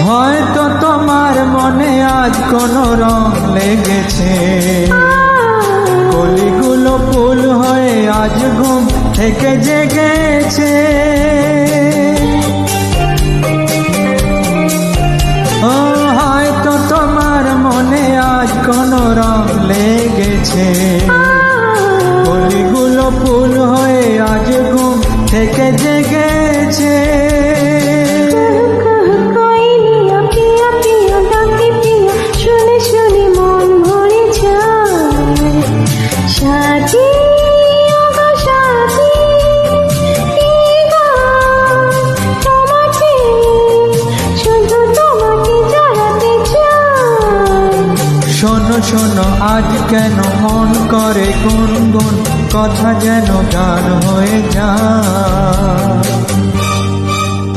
হয়তো তোমার মনে আজ কোনো রং লেগেছে, কলিগুলো ফুল হয়ে আজ ঘুম থেকে জেগেছে। ও হয়তো তোমার মনে আজ কোনো রং লেগেছে, কলিগুলো ফুল হয়ে আজ ঘুম থেকে জেগেছে। শোনো শোনো আজ কেন মন করে গুনগুন, কথা যেন গান হয়ে যায়।